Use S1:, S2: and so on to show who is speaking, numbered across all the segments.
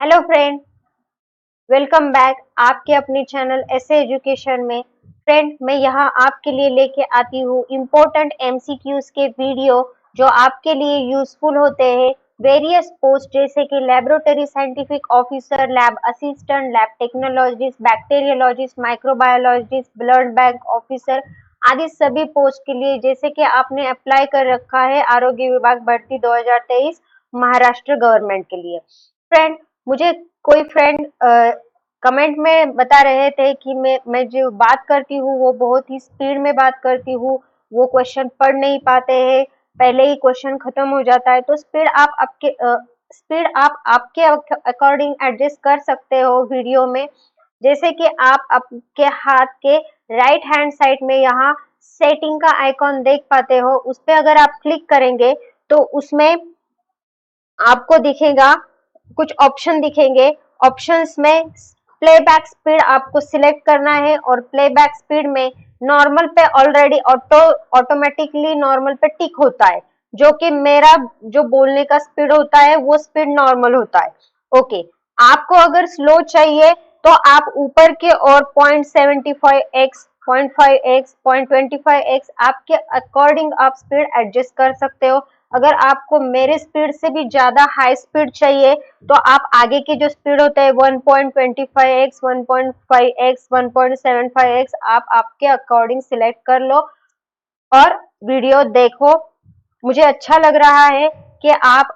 S1: Hello friend, welcome back आपके अपने channel ऐसे एजुकेशन में। फ्रेंड, मैं यहाँ आपके लिए लेके आती हूँ इम्पोर्टेंट एमसीक्यूज के वीडियो जो आपके लिए यूजफुल होते हैं। वेरियस पोस्ट जैसे कि laboratory scientific officer, lab assistant, lab technologist, bacteriologist, microbiologist, blood bank officer आदि सभी पोस्ट के लिए जैसे कि आपने अप्लाई कर रखा है आरोग्य विभाग भर्ती 2023 महाराष्ट्र गवर्नमेंट के लिए। फ्रेंड, मुझे कोई फ्रेंड कमेंट में बता रहे थे कि मैं जो बात करती हूँ वो बहुत ही स्पीड में बात करती हूँ, वो क्वेश्चन पढ़ नहीं पाते हैं, पहले ही क्वेश्चन खत्म हो जाता है। तो स्पीड आप आपके अकॉर्डिंग एडजस्ट कर सकते हो वीडियो में। जैसे कि आप आपके हाथ के राइट हैंड साइड में यहाँ सेटिंग का आइकॉन देख पाते हो, उस पर अगर आप क्लिक करेंगे तो उसमें आपको दिखेगा, कुछ ऑप्शन दिखेंगे। ऑप्शंस में प्लेबैक स्पीड आपको सिलेक्ट करना है और प्लेबैक स्पीड में नॉर्मल पे ऑलरेडी ऑटोमेटिकली नॉर्मल पे टिक होता है, जो कि मेरा जो बोलने का स्पीड होता है वो स्पीड नॉर्मल होता है। ओके, आपको अगर स्लो चाहिए तो आप ऊपर के और 0.75x, 0.5x, 0.25x आपके अकॉर्डिंग आप स्पीड एडजस्ट कर सकते हो। अगर आपको मेरे स्पीड से भी ज्यादा हाई स्पीड चाहिए तो आप आगे के जो स्पीड होता है 1.25x, 1.5x, 1.75x आप आपके अकॉर्डिंग सिलेक्ट कर लो और वीडियो देखो। मुझे अच्छा लग रहा है कि आप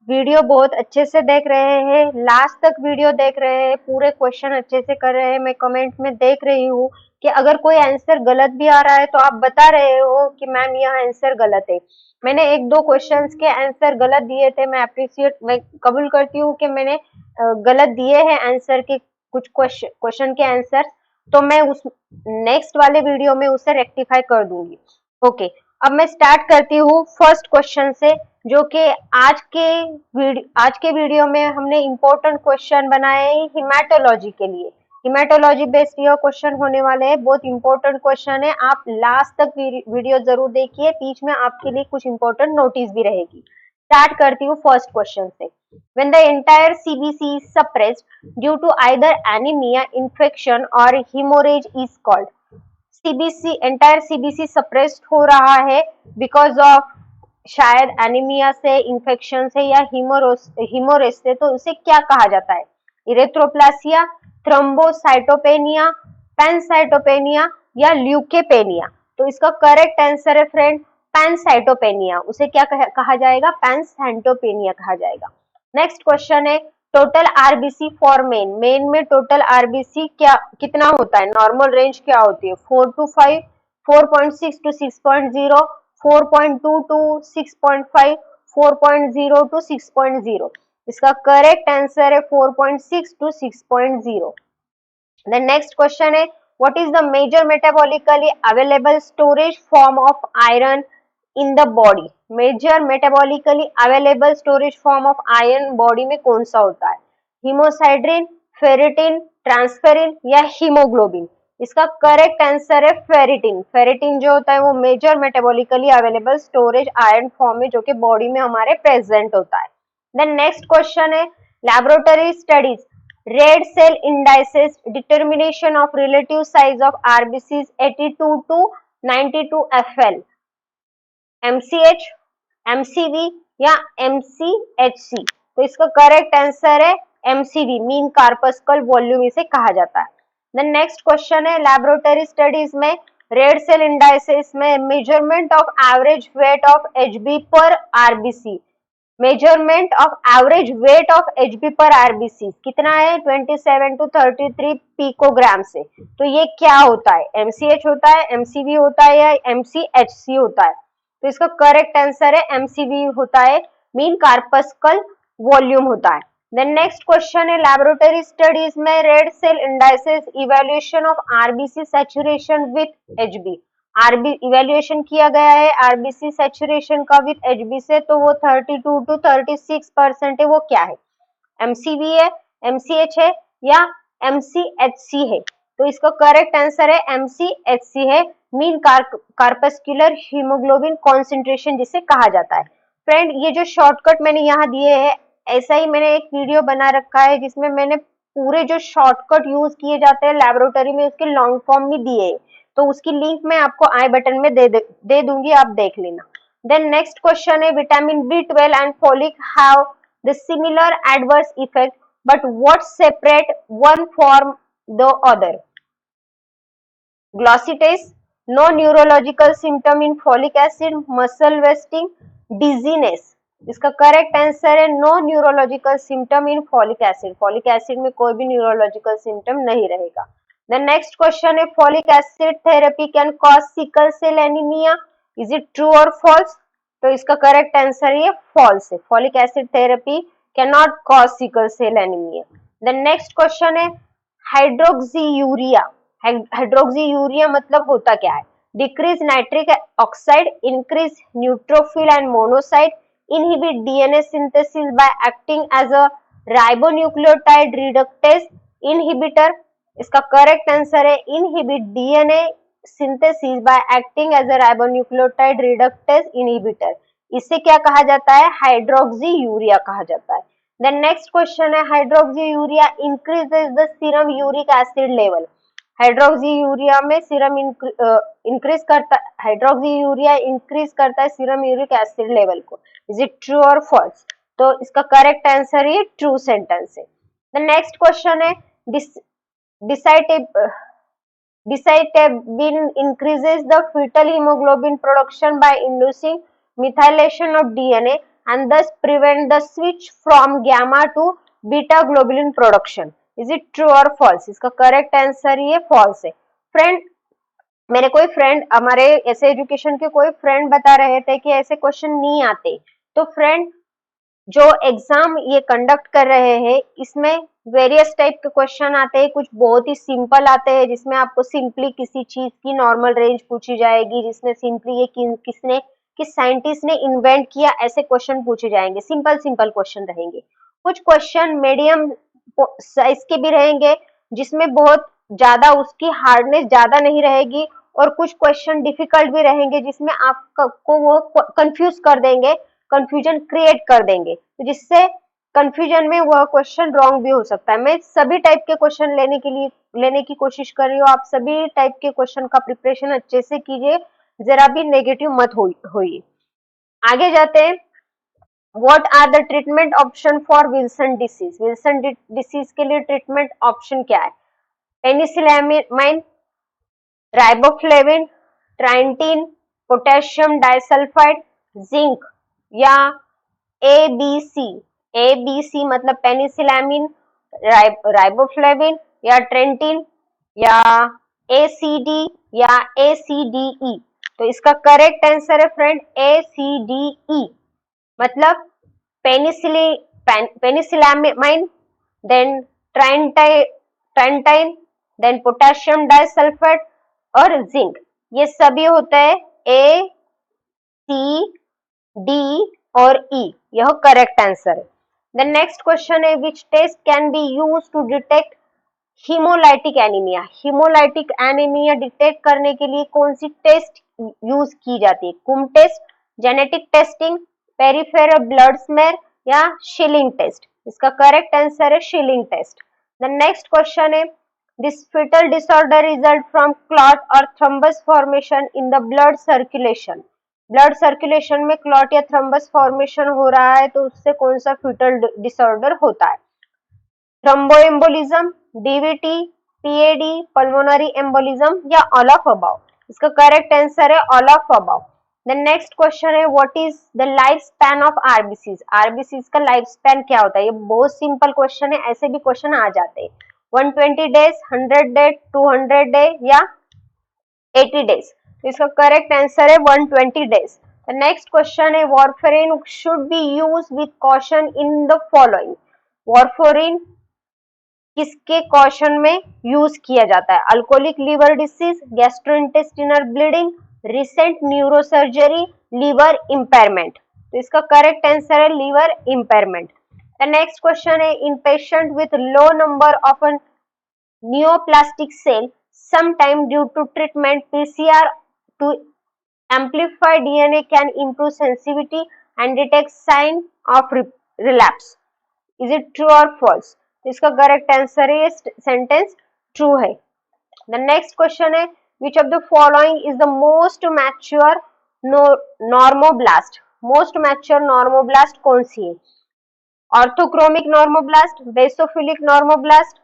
S1: वीडियो बहुत अच्छे से देख रहे हैं, लास्ट तक वीडियो देख रहे हैं, पूरे क्वेश्चन अच्छे से कर रहे हैं। मैं कमेंट में देख रही हूँ कि अगर कोई आंसर गलत भी आ रहा है तो आप बता रहे हो कि मैम यह आंसर गलत है। मैंने एक दो क्वेश्चंस के आंसर गलत दिए थे, मैं कबूल करती हूँ कि मैंने गलत दिए हैं आंसर के, कुछ क्वेश्चन के आंसर, तो मैं उस नेक्स्ट वाले वीडियो में उसे रेक्टिफाई कर दूंगी। ओके, अब मैं स्टार्ट करती हूँ फर्स्ट क्वेश्चन से, जो कि आज के वीडियो में हमने इम्पोर्टेंट क्वेश्चन बनाए हैं हिमेटोलॉजी के लिए। हिमेटोलॉजी बेस्ड यह क्वेश्चन होने वाले हैं, बहुत इंपॉर्टेंट क्वेश्चन है। आप लास्ट तक वीडियो जरूर देखिए, बीच में आपके लिए कुछ इंपॉर्टेंट नोटिस भी रहेगी। स्टार्ट करती हूँ फर्स्ट क्वेश्चन से। When the entire CBC is suppressed due to either anemia, infection or hemorrhage is called। CBC, entire CBC suppressed हो रहा है बिकॉज ऑफ शायद एनीमिया से, इन्फेक्शन से या हीमोरेज से, तो उसे क्या कहा जाता है? इरेथ्रोप्लासिया, थ्रोम्बोसाइटोपेनिया, पैनसाइटोपेनिया या ल्यूकेपेनिया। तो इसका करेक्ट आंसर है फ्रेंड पैनसाइटोपेनिया। उसे क्या कहा जाएगा? पैनसाइटोपेनिया कहा जाएगा। नेक्स्ट क्वेश्चन है total RBC for main. Main में टोटल आरबीसी क्या कितना होता है? नॉर्मल रेंज क्या होती है? 4 to 5, 4.6 to 6.0, 4.2 to 6.5, 4.0 to 6.0। इसका करेक्ट आंसर है 4.6 to 6.0। The next question है what is the major metabolically available storage form of iron in the body? Major metabolically available storage form of iron body में कौन सा होता है? Haemosiderin, ferritin, transferrin या haemoglobin. इसका correct answer है ferritin. Ferritin जो होता है वो major metabolically available storage iron form है, जो कि बॉडी में हमारे प्रेजेंट होता है। देन नेक्स्ट क्वेश्चन है laboratory studies red cell indices determination of relative size of RBC 82 to 92 FL, MCH, MCV या MCHC। तो इसका करेक्ट आंसर है MCV, मीन कार्पस्कल वॉल्यूम इसे कहा जाता है। देन नेक्स्ट क्वेश्चन है लैबोरेटरी स्टडीज में रेड सेल इंडाइसेस में measurement of average weight of Hb per RBC. Measurement of average weight of Hb per RBC कितना है? 27 to 33 पिकोग्राम से। तो ये क्या होता है? MCH होता है, MCV होता है या MCHC होता है? तो इसका करेक्ट आंसर है MCV होता है, मीन कार्पस्कल वॉल्यूम होता है। देन नेक्स्ट क्वेश्चन है लैबोरेटरी स्टडीज में red cell indices evaluation of RBC saturation with Hb. RB evaluation किया गया है आरबीसी सैचुरेशन का विथ एचबी से, तो वो 32 to 36% है। वो क्या है? MCV है, MCH है या MCHC है? तो इसका करेक्ट आंसर है MCHC है, मीन कार्पस्कुलर हीमोग्लोबिन कॉन्सेंट्रेशन जिसे कहा जाता है। फ्रेंड, ये जो शॉर्टकट मैंने यहाँ दिए हैं ऐसा ही मैंने एक वीडियो बना रखा है जिसमें मैंने पूरे जो शॉर्टकट यूज किए जाते हैं लैबोरेटरी में उसके लॉन्ग फॉर्म भी दिए, तो उसकी लिंक मैं आपको आई बटन में दे दूंगी, आप देख लेना। देन नेक्स्ट क्वेश्चन है vitamin B12 and folic have the similar adverse effect but what separate one from the other? Glossitis, no neurological symptom in folic acid, muscle wasting, dizziness. इसका correct answer है no neurological symptom in folic acid. Folic acid में कोई भी neurological symptom नहीं रहेगा। The next question है folic acid therapy can cause sickle cell anaemia, is it true और false? तो इसका करेक्ट आंसर ये फॉल्स है, folic acid therapy can not cause sickle cell anaemia. The next question है hydroxyurea. Hydroxyurea मतलब होता क्या है? Decrease nitric oxide, increase neutrophil and monocyte, inhibit DNA synthesis by acting as a ribonucleotide reductase inhibitor। इसका correct answer है inhibit DNA synthesis by acting as a ribonucleotide reductase inhibitor। इसे क्या कहा जाता है? हाइड्रोक्सीयूरिया कहा जाता है। देन नेक्स्ट क्वेश्चन है hydroxyurea increases the serum uric acid level. Hydroxyurea में सीरम इंक्रीज करता हाइड्रोक्सीयूरिया इंक्रीज करता है सीरम यूरिक एसिड लेवल को। इज इट ट्रू और फॉल्स? तो इसका करेक्ट आंसर ये ट्रू सेंटेंस है। द नेक्स्ट क्वेश्चन है डिसाइटेबिन increases the fetal hemoglobin production by inducing methylation of DNA and thus prevent the switch from gamma to beta globulin production। Is it true और false? इसका correct answer ये false है। Friend, मेरे कोई friend, हमारे ऐसे education के कोई फ्रेंड बता रहे थे कि ऐसे क्वेश्चन नहीं आते। तो फ्रेंड, जो एग्जाम ये कंडक्ट कर रहे हैं इसमें वेरियस टाइप के क्वेश्चन आते हैं, कुछ बहुत ही सिंपल आते हैं जिसमें आपको सिंपली किसी चीज की नॉर्मल रेंज पूछी जाएगी, जिसमें सिंपली ये किसने किस साइंटिस्ट ने इन्वेंट किया ऐसे क्वेश्चन पूछे जाएंगे। सिंपल सिंपल क्वेश्चन रहेंगे। कुछ क्वेश्चन मीडियम साइज के भी रहेंगे जिसमें बहुत ज्यादा उसकी हार्डनेस ज्यादा नहीं रहेगी, और कुछ क्वेश्चन डिफिकल्ट भी रहेंगे जिसमें आपको वो कंफ्यूज कर देंगे, कंफ्यूजन क्रिएट कर देंगे, तो जिससे कंफ्यूजन में वह क्वेश्चन रॉन्ग भी हो सकता है। मैं सभी टाइप के क्वेश्चन लेने की कोशिश कर रही हूँ। आप सभी टाइप के क्वेश्चन का प्रिपरेशन अच्छे से कीजिए, जरा भी नेगेटिव मत होइए। आगे जाते हैं। What are the treatment option for Wilson disease? Wilson disease के लिए ट्रीटमेंट ऑप्शन क्या है? Penicillamine, riboflavin, trientine, potassium disulfide, zinc या ABC। ABC मतलब पेनिसिलामिन, राइबोफ्लेविन या ट्रेंटिन या ACD या ACDE। तो इसका करेक्ट आंसर है फ्रेंड ACDE, मतलब penicillamine, then trientine, then potassium disulfide और जिंक। ये सभी होता है A, C, D और E। यह करेक्ट आंसर है। द नेक्स्ट क्वेश्चन है which test can be use to detect haemolytic anaemia. Haemolytic anaemia detect करने के लिए कौन सी टेस्ट यूज की जाती है? Coombs test, genetic testing, peripheral blood smear या शिलिंग टेस्ट। इसका करेक्ट आंसर है Schilling test. The next question है this fetal disorder result from clot or thrombus formation in the blood circulation। Blood circulation में clot या thrombus formation हो रहा है तो उससे कौन सा fetal disorder होता है? Thromboembolism, DVT, PAD, pulmonary embolism या ऑल ऑफ अबाव। इसका करेक्ट आंसर है all of above. The next question है what is the life span of RBCs. RBCs का लाइफ स्पैन क्या होता है? ये बहुत सिंपल क्वेश्चन है, ऐसे भी क्वेश्चन आ जाते हैं। 120 डेज, 100 डेज, 200 डे या 80 डेज। तो इसका करेक्ट आंसर है 120 डेज। द नेक्स्ट क्वेश्चन है warfarin should be use with caution in the following. Warfarin किसके कॉशन में यूज किया जाता है? Alcoholic liver disease, gastrointestinal bleeding, recent neurosurgery, liver impairment. तो इसका करेक्ट आंसर है liver impairment. The next question is in patient with low number of a neoplastic cell, sometime due to treatment PCR to amplify DNA can improve sensitivity and detect sign of relapse। Is it true और false? तो इसका correct answer है ये sentence true है। The next question है which of the following is the most mature normoblast? Most mature normoblast कौन सी है? ऑर्थोक्रोमिक normoblast, basophilic normoblast,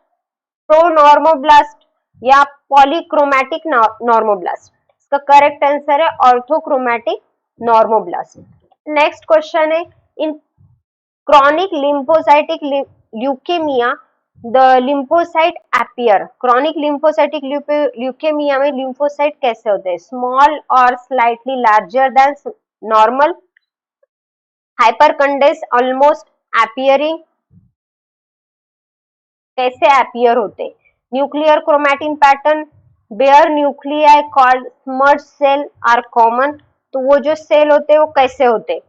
S1: प्रोनॉर्मोब्लास्ट या पॉलीक्रोमैटिक नॉर्मोब्लास्ट? इसका करेक्ट आंसर है ऑर्थोक्रोमैटिक नॉर्मोब्लास्ट। नेक्स्ट क्वेश्चन है इन chronic lymphocytic leukaemia the lymphocyte appear. Chronic lymphocytic leukaemia में lymphocyte कैसे होते हैं? स्मॉल और slightly larger than normal, hypercondense, almost appearing, कैसे अपीयर होते? Nuclear chromatin pattern, bare nuclei called smudge cell are common. तो वो जो सेल होते हैं वो कैसे होते?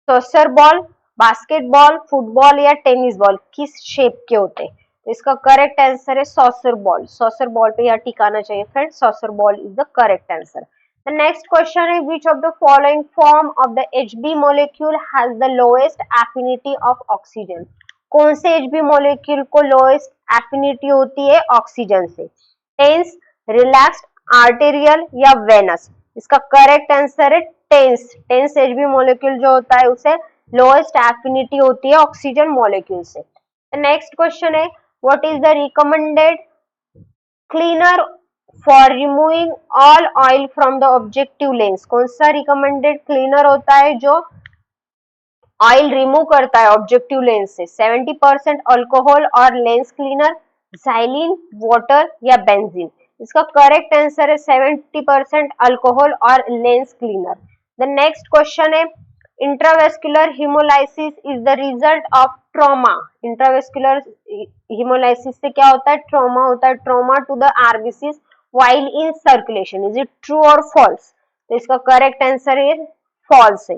S1: सॉसर बॉल, बास्केटबॉल, फुटबॉल या टेनिस बॉल, किस शेप के होते? तो इसका करेक्ट आंसर है सॉसर बॉल। सॉसर बॉल पे यहाँ टिकाना चाहिए friends, soccer ball is the correct answer. The next question is which of the following form of the Hb molecule has the lowest affinity of oxygen? कौन से Hb molecule को lowest affinity होती है oxygen से? Tense, relaxed, arterial या Venus? इसका correct answer है tense. Tense Hb molecule जो होता है उसे लोएस्ट एफिनिटी होती है ऑक्सीजन मॉलिक्यूल से। नेक्स्ट क्वेश्चन है what is the recommended cleaner for removing all oil from the objective lens? कौन सा रिकमेंडेड क्लीनर होता है जो ऑयल रिमूव करता है ऑब्जेक्टिव लेंस से? 70% अल्कोहल और लेंस क्लीनर, xylene, वाटर या बेंजीन? इसका करेक्ट आंसर है 70% अल्कोहल और lens cleaner. The next question है intravascular haemolysis is the result of trauma. Intravascular haemolysis से क्या होता है? ट्रॉमा होता है, trauma to the RBCs while in circulation. Is it true or false? तो इसका करेक्ट आंसर है false है।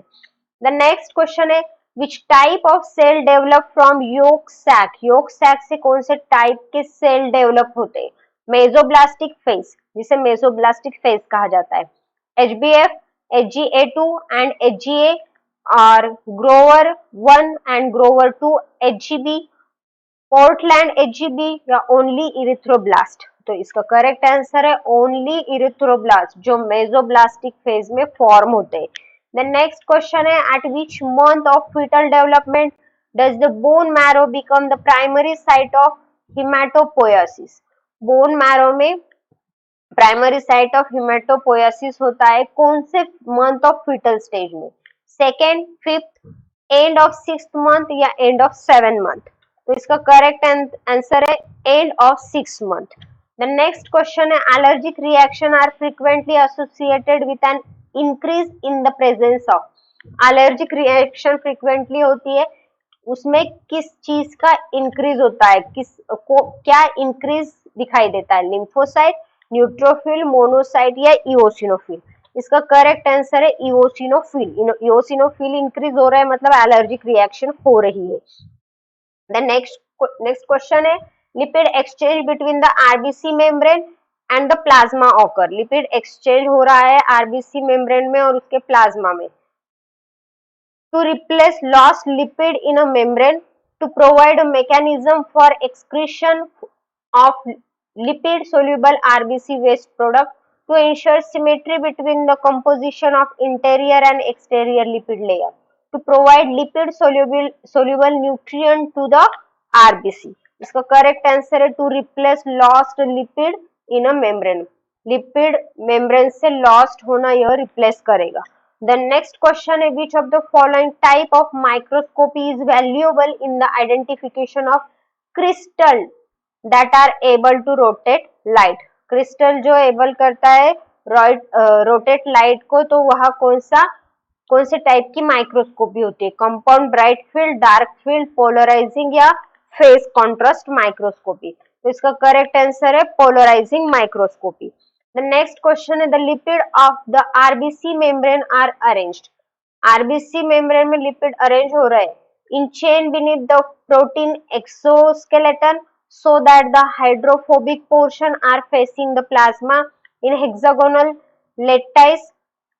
S1: The next question है which type of cell develop from yolk sac? yolk sac से कौन से टाइप के सेल डेवलप होते हैं? मेसोब्लास्टिक फेज, जिसे मेसोब्लास्टिक फेज कहा जाता है, HbF, HgA2 and HgA और Gower 1 and Gower 2 HgB, Portland HgB या ओनली इरिथ्रोब्लास्ट? तो इसका करेक्ट आंसर है ओनली इरिथ्रोब्लास्ट जो मेसोब्लास्टिक फेज में फॉर्म होते हैं। द नेक्स्ट क्वेश्चन है at which month of fetal development does the bone marrow become the primary site of haematopoiesis? Bone marrow में प्राइमरी साइट ऑफ हिमेटोपोएसिस होता है कौन से मंथ ऑफ फीटल स्टेज में? Second, fifth, end of 6th month या end of 7th month? तो इसका correct answer है end of 6th month. The next question है allergic reaction are frequently associated with an increase in the presence of? Allergic reaction frequently होती है उसमें किस चीज का इंक्रीज होता है? किस को क्या इंक्रीज दिखाई देता है? लिम्फोसाइट, न्यूट्रोफिल, मोनोसाइट या इओसिनोफिल? इसका करेक्ट आंसर है इओसिनोफिल। इओसिनोफिल इंक्रीज हो रहा है मतलब एलर्जिक रिएक्शन हो रही है। द नेक्स्ट क्वेश्चन है lipid exchange between the RBC membrane and the plasma occur? Lipid exchange हो रहा है आरबीसी मेम्ब्रेन में और उसके प्लाज्मा में। To replace lost lipid in a membrane, to provide a mechanism for excretion of lipid soluble RBC waste product, to ensure symmetry between the composition of interior and exterior lipid layer, to provide lipid soluble nutrient to the RBC. इसका correct answer है to replace lost lipid in a membrane. Lipid membrane से lost होना यह replace करेगा। The next question is which of the following type of microscopy is valuable in the identification of crystal that are able to rotate light? Crystal जो able करता है rotate light को, तो वह कौन से टाइप की माइक्रोस्कोपी होती है? Compound bright field, dark field, polarising या फेस कॉन्ट्रास्ट माइक्रोस्कोपी? तो इसका करेक्ट आंसर है polarising microscopy. The next question is the lipid of the RBC membrane are arranged. RBC membrane में lipid arrange हो रहे हैं in chain beneath the protein exoskeleton so that the hydrophobic portion are facing the plasma in hexagonal lattice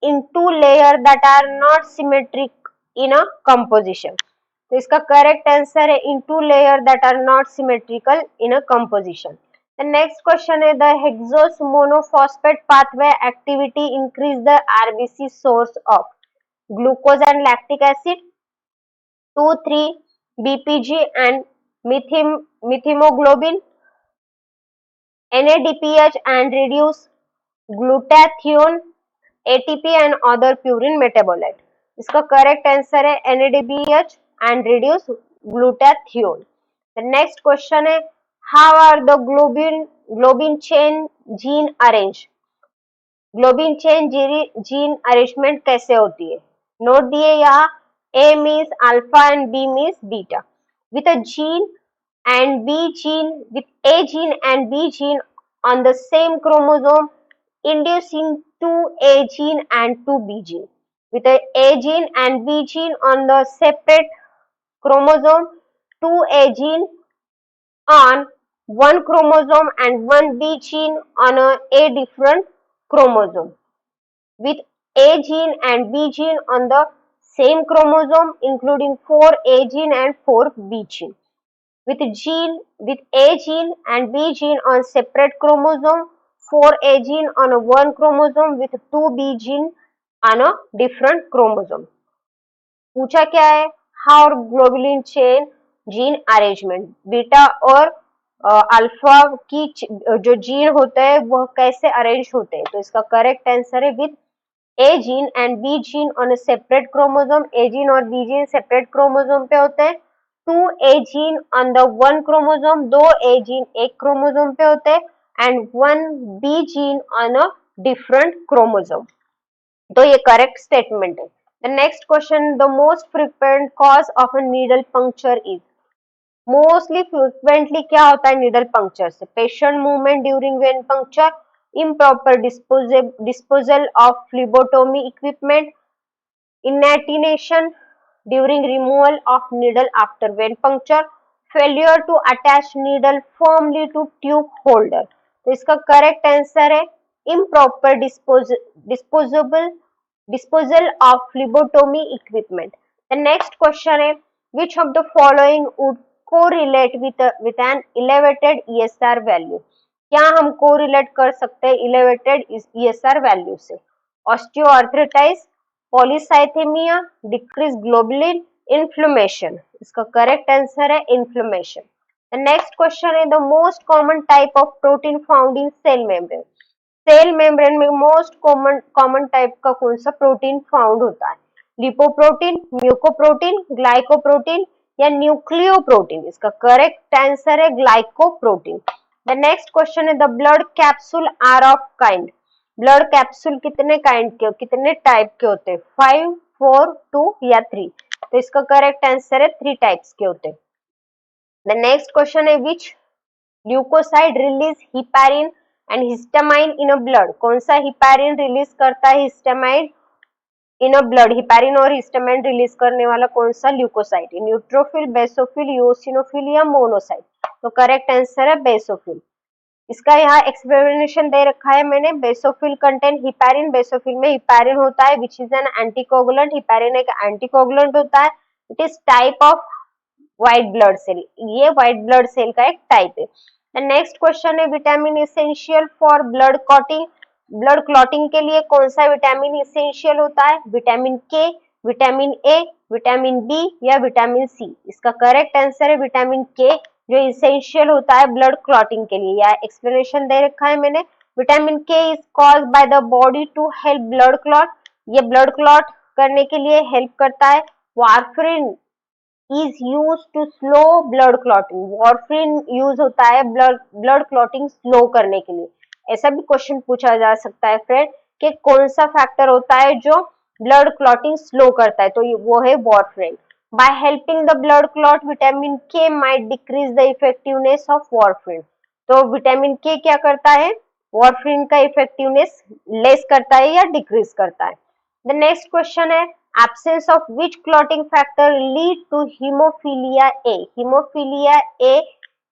S1: in two layers that are not symmetric in a composition. तो इसका correct answer है in two layer that are not symmetrical in a composition. The next question है the hexose monophosphate pathway activity increase the RBC source of glucose and lactic acid, 2, 3 BPG and methemoglobin, NADPH and reduce glutathione, ATP and other purine metabolite। इसका correct answer है NADPH and reduce glutathione। The next question है how are the globin chain gene arranged? Globin chain gene arrangement कैसे होती है? Note दिए यहाँ A means alpha and B means beta. With a gene and B gene, with A gene and B gene on the same chromosome, inducing 2A gene and 2B gene. With A gene and B gene on the separate chromosome, 2A gene on one chromosome and 1B gene on a different chromosome. With A gene and B gene on the same chromosome, including 4A gene and 4B gene. With A gene and B gene on separate chromosome, 4A gene on one chromosome with 2B gene on a different chromosome. पूछा क्या है? How globulin chain gene arrangement, beta और alpha की जो gene होता है वह कैसे अरेंज होते हैं? तो इसका करेक्ट आंसर है with A gene and B gene on a separate chromosome. A gene और B gene separate chromosome पे होते हैं। 2A gene on the one chromosome, 2 A gene एक chromosome पे होते हैं and 1 B gene on a different chromosome. तो ये करेक्ट स्टेटमेंट है। The next question, the most frequent cause of a needle puncture is? Mostly frequently क्या होता है नीडल पंक्चर से? Patient movement during when puncture, improper disposal of phlebotomy equipment, inatination during removal of needle after vein puncture, failure to attach needle firmly to tube holder। तो इसका correct answer है improper disposal of phlebotomy equipment। The next question है which of the following would correlate with an elevated ESR value? क्या हम correlate कर सकते हैं elevated ESR value से? Osteoarthritis, polycythaemia, decrease globulin, inflammation. इसका करेक्ट आंसर है इन्फ्लेमेशन। द नेक्स्ट क्वेश्चन है the most common type of protein found in cell membrane. Cell membrane में मोस्ट कॉमन टाइप का कौन सा प्रोटीन फाउंड होता है? लिपोप्रोटीन, म्यूकोप्रोटीन, ग्लाइकोप्रोटीन या न्यूक्लियोप्रोटीन? इसका करेक्ट आंसर है ग्लाइकोप्रोटीन। The next question है the blood capsule are of kind. Blood capsule कितने काइंड के, कितने टाइप के होते हैं? 5, 4, 2 या 3? तो इसका करेक्ट आंसर है 3 टाइप्स के होते हैं। The next question है which leukocyte release heparin and histamine in a blood? कौन सा heparin रिलीज करता है histamine in a blood? heparin और histamine रिलीज करने वाला कौन सा ल्यूकोसाइट है? न्यूट्रोफिल, बेसोफिल, यूसिनोफिल या मोनोसाइट? तो करेक्ट आंसर है बेसोफिल। इसका यहाँ एक्सप्लेनेशन दे रखा है मैंने। बेसोफिल कंटेन हिपैरिन, बेसोफिल में हिपैरिन होता है which is an anticoagulant. Heparin एक एंटीकोगुलेंट होता है। It is type of white blood cell, ये व्हाइट ब्लड सेल का एक टाइप है। द नेक्स्ट क्वेश्चन है vitamin essential for blood clotting. Blood clotting के लिए कौन सा विटामिन इसेंशियल होता है? विटामिन के, विटामिन ए, विटामिन बी या विटामिन सी? इसका करेक्ट आंसर है विटामिन के जो इसेंशियल होता है ब्लड क्लॉटिंग के लिए। या एक्सप्लेनेशन दे रखा है मैंने। Vitamin K is caused by the body to help blood clot, ये ब्लड क्लॉट करने के लिए हेल्प करता है। Warfarin is used to slow blood clotting, warfarin use होता है ब्लड क्लॉटिंग स्लो करने के लिए। ऐसा भी क्वेश्चन पूछा जा सकता है फ्रेंड कि कौन सा फैक्टर होता है जो ब्लड क्लॉटिंग स्लो करता है? तो वो है warfarin. By helping the blood clot, vitamin K might decrease the effectiveness of warfarin। तो विटामिन के क्या करता है? वारफरिन का इफेक्टिवनेस लेस करता है या डिक्रीज करता है। द नेक्स्ट क्वेश्चन है absence of which clotting factor lead to haemophilia A. Haemophilia A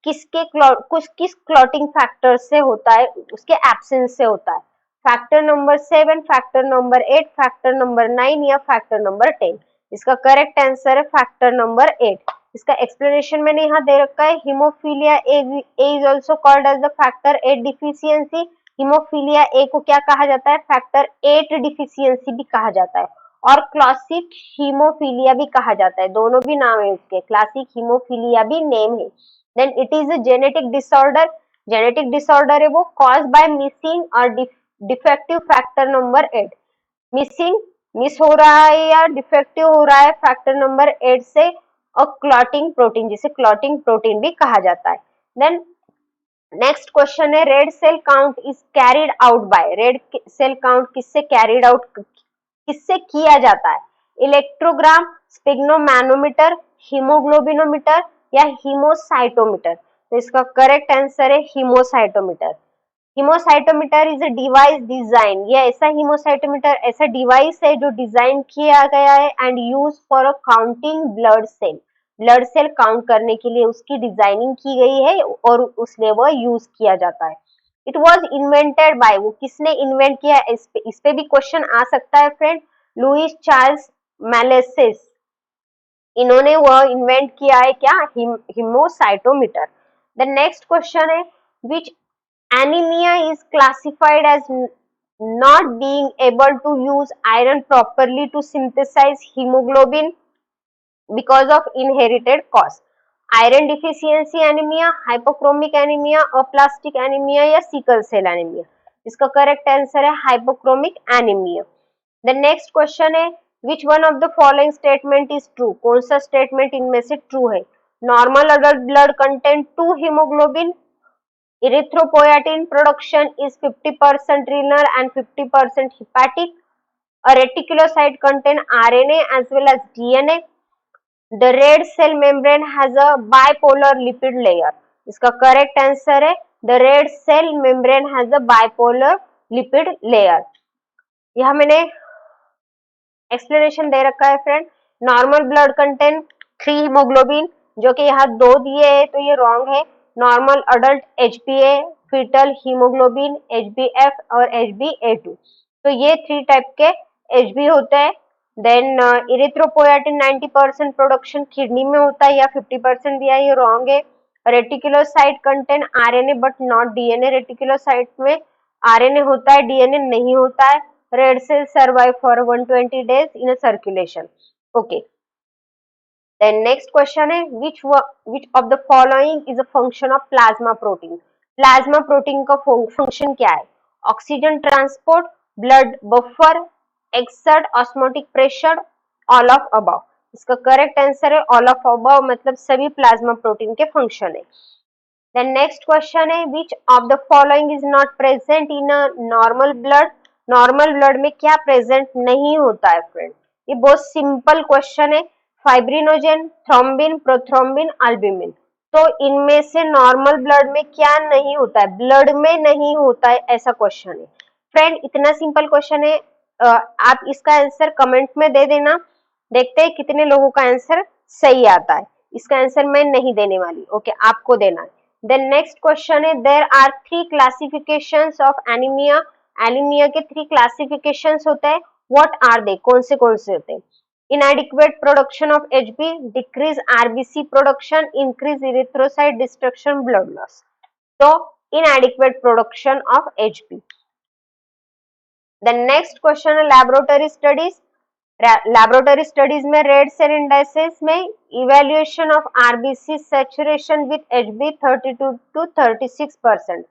S1: किस क्लॉटिंग फैक्टर से होता है? उसके एब्सेंस से होता है। Factor number 7, factor number 8, factor number 9 या फैक्टर नंबर 10? इसका करेक्ट आंसर है फैक्टर नंबर 8। इसका एक्सप्लेनेशन मैंने यहाँ दे रखा है। Haemophilia A is also called as the factor 8 deficiency. Haemophilia A को क्या कहा जाता है? फैक्टर 8 डिफिशियंसी भी कहा जाता है और क्लासिक हीमोफीलिया भी कहा जाता है। दोनों भी नाम है उसके, क्लासिक हीमोफीलिया भी नेम है। Then it is a genetic disorder. Genetic disorder है वो कॉज बाय मिसिंग और defective factor number 8। Missing miss हो रहा है या डिफेक्टिव हो रहा है फैक्टर नंबर 8 से, और क्लॉटिंग प्रोटीन, जिसे क्लॉटिंग प्रोटीन भी कहा जाता है। देन नेक्स्ट क्वेश्चन है red cell count is carried out by. Red cell count किससे कैरिड आउट, किससे किया जाता है? इलेक्ट्रोग्राम, स्पिग्नोमैनोमीटर, हीमोग्लोबिनोमीटर या हीमोसाइटोमीटर। तो इसका करेक्ट आंसर है haemocytometer. Haemocytometer is a device design, ये ऐसा हीमोसाइटोमीटर ऐसा डिवाइस है जो डिजाइन किया गया है and use for a counting blood cell. Blood cell count करने के लिए उसकी डिजाइनिंग की गई है और उसमें वह यूज किया जाता है। इट वॉज इन्वेंटेड बाय, वो किसने इन्वेंट किया? इस पे भी क्वेश्चन आ सकता है फ्रेंड। लुइस चार्ल्स मैलेसिस, इन्होंने वह इन्वेंट किया है क्या? हीमोसाइटोमीटर। द नेक्स्ट क्वेश्चन है विच anemia is classified as not being able to use iron properly to synthesize hemoglobin because of inherited cause. Iron deficiency anaemia, hypochromic anaemia, aplastic anaemia या sickle cell anaemia. इसका correct answer है hypochromic anaemia. The next question है which one of the following statement is true. कौन सा statement इनमें से true है? Normal adult blood content 2 haemoglobin, erythropoietin production is 50% renal and 50% hepatic. A reticulocyte contain RNA as well as DNA. The red cell membrane has a bipolar lipid layer. इसका correct answer है the red cell membrane has a bipolar lipid layer. यह मैंने explanation दे रखा है friend. Normal blood content 3 haemoglobin, जो कि यहाँ 2 दिए है तो ये रॉन्ग है। Normal adult HbA, foetal haemoglobin HbF और HbA2, तो ये 3 टाइप के Hb होते हैं। देन इरिथ्रोपोएटिन 90% प्रोडक्शन किडनी में होता है या 50% दिया है, ये रॉन्ग है। Reticulocyte contain RNA but not DNA। Reticulocyte में RNA होता है, DNA नहीं होता है। Red cells survive for 120 days in a circulation. Okay. Then next question है which of the following is a function of plasma protein? Plasma protein का function क्या है? Oxygen transport, blood buffer, exert osmotic pressure, all of above. इसका correct answer है all of above, मतलब सभी plasma protein के function है। Then next question है which of the following is not present in a normal blood? Normal blood में क्या present नहीं होता है फ्रेंड? ये बहुत सिंपल क्वेश्चन है। Fibrinogen, thrombin, prothrombin, albumin. तो इनमें से नॉर्मल ब्लड में क्या नहीं होता है? ब्लड में नहीं होता है, ऐसा क्वेश्चन है फ्रेंड। इतना सिंपल क्वेश्चन है। आप इसका आंसर कमेंट में दे देना, देखते हैं कितने लोगों का आंसर सही आता है। इसका आंसर मैं नहीं देने वाली, ओके, आपको देना है। देन नेक्स्ट क्वेश्चन है there are 3 classifications of anaemia. Anaemia के 3 क्लासिफिकेशंस होते हैं। What are they? कौन से होते हैं? Inadequate production of HB, decrease RBC production, increase erythrocyte destruction, blood loss. तो inadequate production of HB। The next question है लैबोरेटरी स्टडीज। लैबोरेटरी स्टडीज में रेड सेल इंडाइसेस में evaluation of RBC saturation with HB 32 to 36%,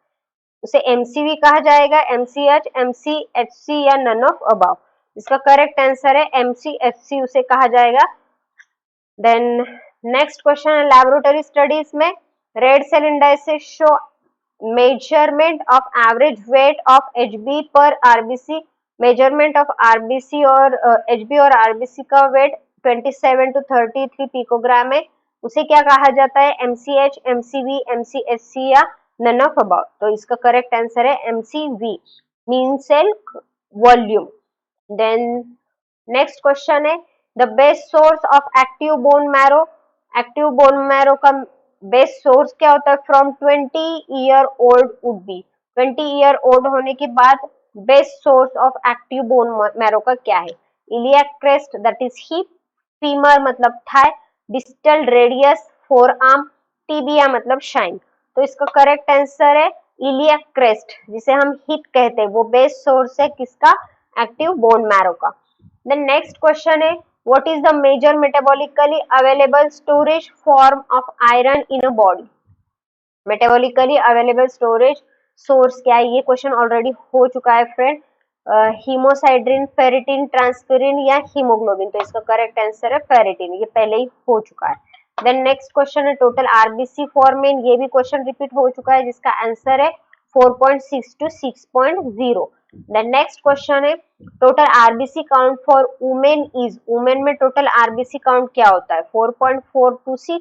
S1: उसे MCV कहा जाएगा, MCH, MCHC या none of above. इसका correct answer है MCHC उसे कहा जाएगा। देन नेक्स्ट क्वेश्चन है लैबोरेटरी स्टडीज में red cell indices show measurement of average weight of HB per RBC। Measurement of RBC और HB और RBC का वेट 27 to 33 पिकोग्राम है, उसे क्या कहा जाता है? MCH, MCV, MCHC या नन ऑफ अबव। तो इसका करेक्ट आंसर है MCV, mean cell volume. Then next question है the best source of active bone marrow. Active bone marrow का बेस्ट सोर्स क्या होता है? From 20 year old would be. 20 year old होने के बाद best source of active bone marrow का क्या है? Iliac crest that is hip, femur मतलब thigh, distal radius forearm, tibia मतलब शाइन। तो इसका करेक्ट आंसर है इलियक क्रेस्ट, जिसे हम हिप कहते हैं, वो बेस सोर्स है किसका, एक्टिव बोन मैरो का। देन नेक्स्ट क्वेश्चन है what is the major metabolically available storage form of iron in a body. Metabolically available storage source क्या है, ये क्वेश्चन ऑलरेडी हो चुका है फ्रेंड, हीमोसाइड्रिन, फेरिटिन, ट्रांसफेरिन या हीमोग्लोबिन। तो इसका करेक्ट आंसर है फेरिटिन, ये पहले ही हो चुका है। देन नेक्स्ट क्वेश्चन है टोटल आरबीसी फॉर्मेट, ये भी क्वेश्चन रिपीट हो चुका है, जिसका आंसर है 4.6 to 6.0। देन नेक्स्ट क्वेश्चन है total RBC count for women is, women में टोटल आरबीसी काउंट क्या होता है, 4.4 to 6,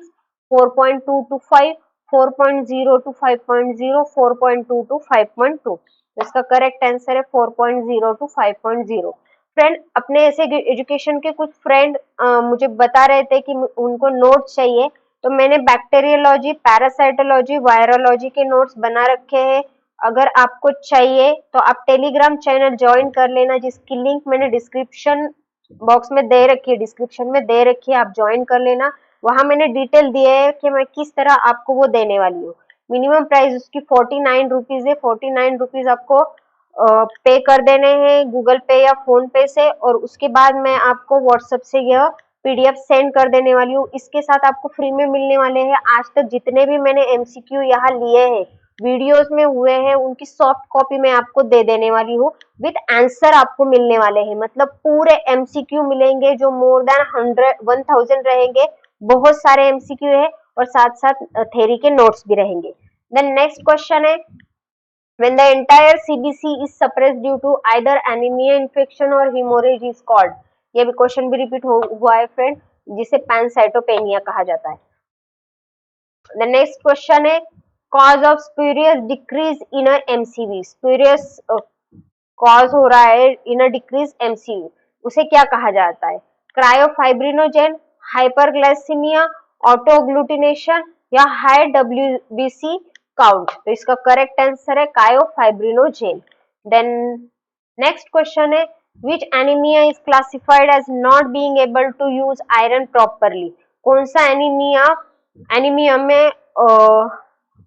S1: 4.2 to 5, 4.0 to 5.0, 4.2 to 5.2। तो इसका करेक्ट आंसर है 4.0 to 5.0। फ्रेंड अपने ऐसे एजुकेशन के कुछ फ्रेंड मुझे बता रहे थे कि उनको नोट्स चाहिए, तो मैंने बैक्टीरियोलॉजी, पैरासाइटोलॉजी, वायरोलॉजी के नोट्स बना रखे हैं। अगर आपको चाहिए तो आप टेलीग्राम चैनल ज्वाइन कर लेना, जिसकी लिंक मैंने डिस्क्रिप्शन बॉक्स में दे रखी है, डिस्क्रिप्शन में दे रखी है, आप ज्वाइन कर लेना। वहां मैंने डिटेल दिए है कि मैं किस तरह आपको वो देने वाली हूँ। मिनिमम प्राइस उसकी 49 रुपीज है, 49 रुपीज आपको पे कर देने हैं गूगल पे या फोन पे से, और उसके बाद मैं आपको व्हाट्सएप से यह पीडीएफ सेंड कर देने वाली हूँ। इसके साथ आपको फ्री में मिलने वाले हैं आज तक जितने भी मैंने एमसीक्यू यहाँ लिए हैं, वीडियोस में हुए हैं, उनकी सॉफ्ट कॉपी मैं आपको दे देने वाली हूँ, विद आंसर आपको मिलने वाले हैं। मतलब पूरे एमसीक्यू मिलेंगे जो मोर देन 1000 रहेंगे, बहुत सारे एमसीक्यू है, और साथ साथ थ्योरी के नोट्स भी रहेंगे। देन नेक्स्ट क्वेश्चन है when the entire CBC is suppressed due to either anemia, infection or hemorrhage is called। ये भी क्वेश्चन भी रिपीट हुआ है फ्रेंड, जिसे पैनसाइटोपेनिया कहा जाता है। द नेक्स्ट क्वेश्चन है cause of spurious decrease in a MCV. Spurious cause हो रहा है इन अ डिक्रीज एमसीवी, उसे क्या कहा जाता है, क्रायोफाइब्रिनोजेन, हाइपरग्लाइसीमिया, ऑटोग्लूटिनेशन या हाई डब्ल्यूबीसी काउंट। तो इसका करेक्ट आंसर है क्रायोफाइब्रिनोजेन। देन नेक्स्ट क्वेश्चन है which anaemia is classified as not being able to use iron properly. कौन सा एनीमिया में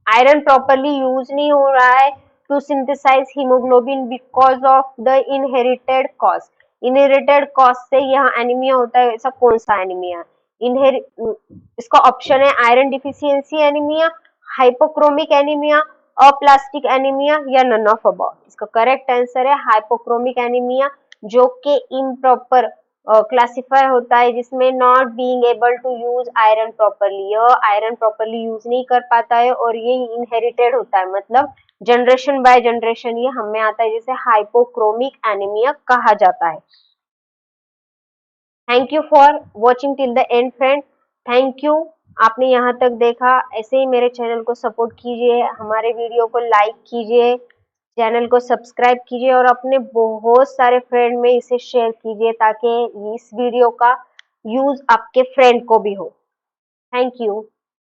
S1: आयरन प्रॉपरली यूज नहीं हो रहा है to synthesise haemoglobin because of the inherited cause. Inherited cause से यहाँ एनीमिया होता है, ऐसा कौन सा एनीमिया, इसका ऑप्शन है iron deficiency anaemia, hypochromic anaemia, aplastic anaemia या नन ऑफ अबव। इसका करेक्ट आंसर है हाइपोक्रोमिक एनीमिया, जो कि इम्प्रॉपर क्लासिफाई होता है, जिसमें not being able to use iron properly, यह आयरन प्रॉपरली यूज नहीं कर पाता है और ये इनहेरिटेड होता है, मतलब जनरेशन बाय जनरेशन ये हमें आता है, जिसे हाइपोक्रोमिक एनीमिया कहा जाता है। Thank you for watching till the end friend, thank you आपने यहाँ तक देखा। ऐसे ही मेरे चैनल को सपोर्ट कीजिए, हमारे वीडियो को लाइक कीजिए, चैनल को सब्सक्राइब कीजिए और अपने बहुत सारे फ्रेंड में इसे शेयर कीजिए ताकि इस वीडियो का यूज आपके फ्रेंड को भी हो। Thank you.